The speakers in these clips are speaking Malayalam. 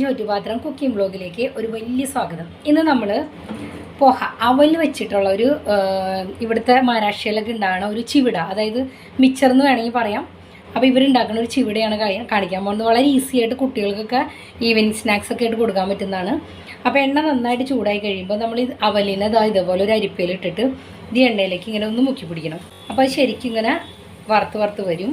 ചോറ്റുപാത്രം കുക്കിംഗ് ബ്ലോഗിലേക്ക് ഒരു വലിയ സ്വാഗതം. ഇന്ന് നമ്മൾ പോഹ അവൽ വെച്ചിട്ടുള്ള ഒരു ഇവിടുത്തെ മഹാരാഷ്ട്രയിലൊക്കെ ഉണ്ടാകുന്ന ഒരു ചിവിട, അതായത് മിച്ചർ എന്ന് വേണമെങ്കിൽ പറയാം. അപ്പോൾ ഇവരുണ്ടാക്കുന്ന ഒരു ചിവിടയാണ് കാണിക്കാൻ പോകുന്നത്. വളരെ ഈസി ആയിട്ട് കുട്ടികൾക്കൊക്കെ ഈവനിങ് സ്നാക്സ് ഒക്കെ ആയിട്ട് കൊടുക്കാൻ പറ്റുന്നതാണ്. അപ്പോൾ എണ്ണ നന്നായിട്ട് ചൂടായി കഴിയുമ്പോൾ നമ്മൾ ഈ അവലിനെ ഇതേപോലെ ഒരു അരിപ്പയിലിട്ടിട്ട് ഇത് എണ്ണയിലേക്ക് ഇങ്ങനെ ഒന്ന് മുക്കി പിടിക്കണം. അപ്പോൾ അത് ശരിക്കും ഇങ്ങനെ വറുത്ത് വരും.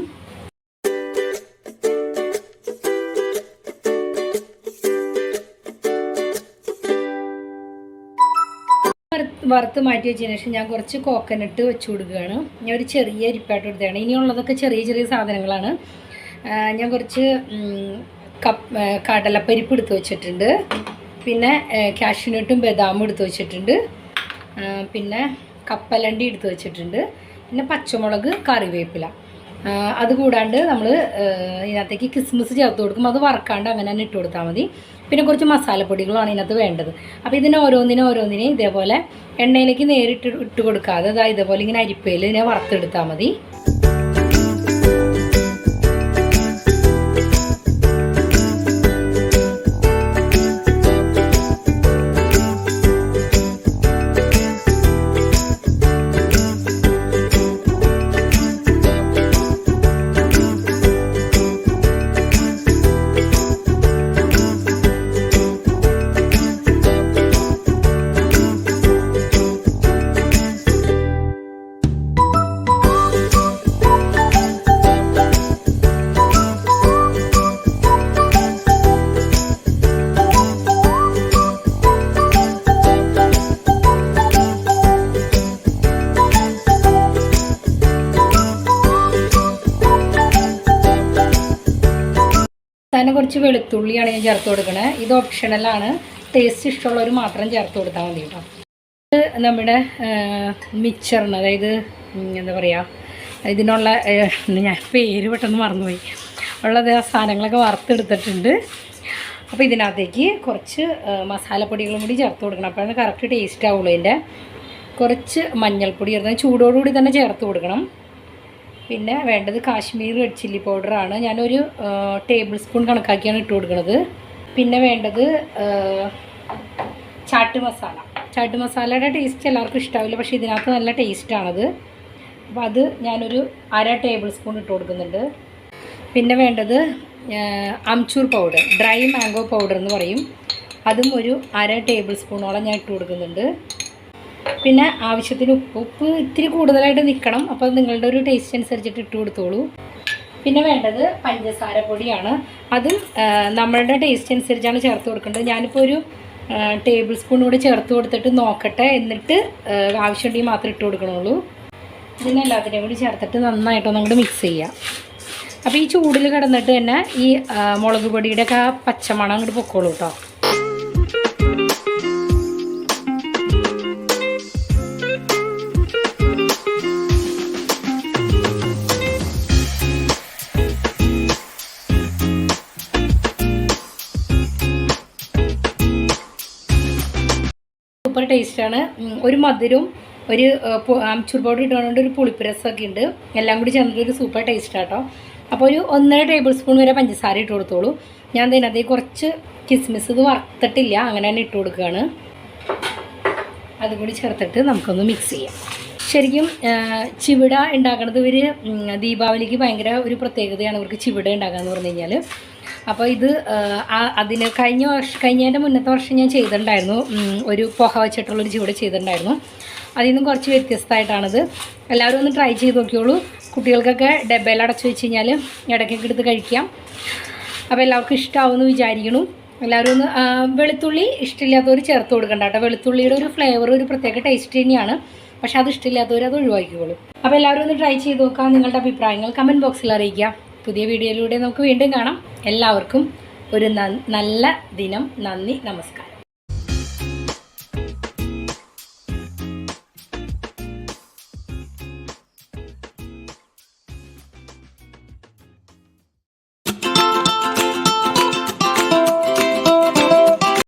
വറുത്ത് മാറ്റി വെച്ചതിന് ശേഷം ഞാൻ കുറച്ച് കോക്കനട്ട് വെച്ച് കൊടുക്കുകയാണ്. ഞാൻ ഒരു ചെറിയ അരിപ്പായിട്ട് എടുത്തതാണ്. ഇനിയുള്ളതൊക്കെ ചെറിയ സാധനങ്ങളാണ്. ഞാൻ കുറച്ച് കടലപ്പരിപ്പ് എടുത്ത് വെച്ചിട്ടുണ്ട്, പിന്നെ കാഷ്യൂനട്ടും ബദാമും എടുത്ത് വെച്ചിട്ടുണ്ട്, പിന്നെ കപ്പലണ്ടി എടുത്ത് വെച്ചിട്ടുണ്ട്, പിന്നെ പച്ചമുളക്, കറിവേപ്പില. അതുകൂടാണ്ട് നമ്മൾ ഇതിനകത്തേക്ക് കിസ്മിസ് ചേർത്ത് കൊടുക്കും. അത് വറക്കാണ്ട് അങ്ങനെ തന്നെ ഇട്ട് കൊടുത്താൽ മതി. പിന്നെ കുറച്ച് മസാലപ്പൊടികളാണ് ഇതിനകത്ത് വേണ്ടത്. അപ്പോൾ ഇതിനെ ഓരോന്നിനെ ഇതേപോലെ എണ്ണയിലേക്ക് നേരിട്ട് ഇട്ട് കൊടുക്കാതെ ഇതേപോലെ ഇങ്ങനെ അരിപ്പയിൽ ഇതിനെ വറുത്തെടുത്താൽ മതി. തന്നെ കുറച്ച് വെളുത്തുള്ളിയാണ് ഞാൻ ചേർത്ത് കൊടുക്കണത്. ഇത് ഓപ്ഷണലാണ്, ടേസ്റ്റ് ഇഷ്ടമുള്ളവർ മാത്രം ചേർത്ത് കൊടുത്താൽ മതി കേട്ടോ. ഇത് നമ്മുടെ മിച്ചറിന്, അതായത് എന്താ പറയുക, ഇതിനുള്ള ഞാൻ പേര് പെട്ടെന്ന് മറന്നുപോയി ഉള്ളത് സാധനങ്ങളൊക്കെ വറുത്തെടുത്തിട്ടുണ്ട്. അപ്പോൾ ഇതിനകത്തേക്ക് കുറച്ച് മസാലപ്പൊടികളും കൂടി ചേർത്ത് കൊടുക്കണം. അപ്പോഴാണ് കറക്റ്റ് ടേസ്റ്റ് ആവുള്ളൂ. അതിൻ്റെ കുറച്ച് മഞ്ഞൾപ്പൊടി ചേർത്ത് ചൂടോടുകൂടി തന്നെ ചേർത്ത് കൊടുക്കണം. പിന്നെ വേണ്ടത് കാശ്മീർ റെഡ് ചില്ലി പൗഡറാണ്. ഞാനൊരു ടേബിൾ സ്പൂൺ കണക്കാക്കിയാണ് ഇട്ട് കൊടുക്കുന്നത്. പിന്നെ വേണ്ടത് ചാട്ട് മസാലയുടെ ടേസ്റ്റ് എല്ലാവർക്കും ഇഷ്ടാവില്ല, പക്ഷേ ഇതിനകത്ത് നല്ല ടേസ്റ്റാണത്. അപ്പോൾ അത് ഞാനൊരു 1/2 ടേബിൾ സ്പൂൺ ഇട്ട് കൊടുക്കുന്നുണ്ട്. പിന്നെ വേണ്ടത് amchur powder, dry mango powder എന്ന് പറയും. അതും ഒരു 1/2 ടേബിൾ സ്പൂണോളം ഞാൻ ഇട്ട് കൊടുക്കുന്നുണ്ട്. പിന്നെ ആവശ്യത്തിന് ഉപ്പ് ഇത്തിരി കൂടുതലായിട്ട് നിൽക്കണം, അപ്പോൾ നിങ്ങളുടെ ഒരു ടേസ്റ്റ് അനുസരിച്ചിട്ട് ഇട്ട് കൊടുത്തോളൂ. പിന്നെ വേണ്ടത് പഞ്ചസാര പൊടിയാണ്. അതും നമ്മളുടെ ടേസ്റ്റ് അനുസരിച്ചാണ് ചേർത്ത് കൊടുക്കേണ്ടത്. ഞാനിപ്പോൾ ഒരു ടേബിൾ സ്പൂൺ കൂടി ചേർത്ത് കൊടുത്തിട്ട് നോക്കട്ടെ, എന്നിട്ട് ആവശ്യമുണ്ടെങ്കിൽ മാത്രം ഇട്ട് കൊടുക്കണുള്ളൂ. ഇതിനെല്ലാത്തിനെയും കൂടി ചേർത്തിട്ട് നന്നായിട്ടൊന്ന് അങ്ങോട്ട് മിക്സ് ചെയ്യാം. അപ്പോൾ ഈ ചൂടിൽ കിടന്നിട്ട് തന്നെ ഈ മുളക് പൊടിയുടെയൊക്കെ ആ പച്ചമണം അങ്ങോട്ട് പൊക്കോളൂ കേട്ടോ. സൂപ്പർ ടേസ്റ്റാണ്. ഒരു മധുരവും ഒരു അംചൂർ പൗഡർ ഇട്ടുകൊണ്ട് ഒരു പുളിപ്പുരസമൊക്കെ ഉണ്ട്. എല്ലാം കൂടി ചേർന്നിട്ടൊരു സൂപ്പർ ടേസ്റ്റാണ് കേട്ടോ. അപ്പോൾ ഒരു 1.5 ടേബിൾ സ്പൂൺ വരെ പഞ്ചസാര ഇട്ട് കൊടുത്തോളൂ. ഞാൻ അതിനകത്ത് കുറച്ച് കിസ്മിസ് ഇത് വറുത്തിട്ടില്ല, അങ്ങനെ തന്നെ ഇട്ട് കൊടുക്കുകയാണ്. അതുകൂടി ചേർത്തിട്ട് നമുക്കൊന്ന് മിക്സ് ചെയ്യാം. ശരിക്കും ചിവിട ഉണ്ടാക്കുന്നത് ഇവർ ദീപാവലിക്ക് ഭയങ്കര ഒരു പ്രത്യേകതയാണ് ഇവർക്ക് ചിവിട ഉണ്ടാക്കാമെന്ന് പറഞ്ഞു കഴിഞ്ഞാൽ. അപ്പോൾ ഇത് അതിന് കഴിഞ്ഞതിൻ്റെ മുന്നത്തെ വർഷം ഞാൻ ചെയ്തിട്ടുണ്ടായിരുന്നു, ഒരു പോഹ വെച്ചിട്ടുള്ളൊരു ചിവിട ചെയ്തിട്ടുണ്ടായിരുന്നു. അതിൽ നിന്നും കുറച്ച് വ്യത്യസ്തമായിട്ടാണിത്. എല്ലാവരും ഒന്ന് ട്രൈ ചെയ്ത് നോക്കിയോളൂ. കുട്ടികൾക്കൊക്കെ ഡബ്ബയിൽ അടച്ചു വെച്ച് കഴിഞ്ഞാൽ ഇടയ്ക്കൊക്കെ എടുത്ത് കഴിക്കാം. അപ്പോൾ എല്ലാവർക്കും ഇഷ്ടമാവുമെന്ന് വിചാരിക്കണം. എല്ലാവരും ഒന്ന് വെളുത്തുള്ളി ഇഷ്ടമില്ലാത്തവർ ചേർത്ത് കൊടുക്കണ്ട കേട്ടോ. വെളുത്തുള്ളിയുടെ ഒരു ഫ്ലേവർ ഒരു പ്രത്യേക ടേസ്റ്റ് തന്നെയാണ്, പക്ഷെ അത് ഇഷ്ടമില്ലാത്തവർ അത് ഒഴിവാക്കിക്കോളൂ. അപ്പോൾ എല്ലാവരും ഒന്ന് ട്രൈ ചെയ്ത് നോക്കാം. നിങ്ങളുടെ അഭിപ്രായങ്ങൾ കമൻറ്റ് ബോക്സിൽ അറിയിക്കുക. പുതിയ വീഡിയോയിലൂടെ നമുക്ക് വീണ്ടും കാണാം. എല്ലാവർക്കും ഒരു നല്ല ദിനം. നന്ദി, നമസ്കാരം.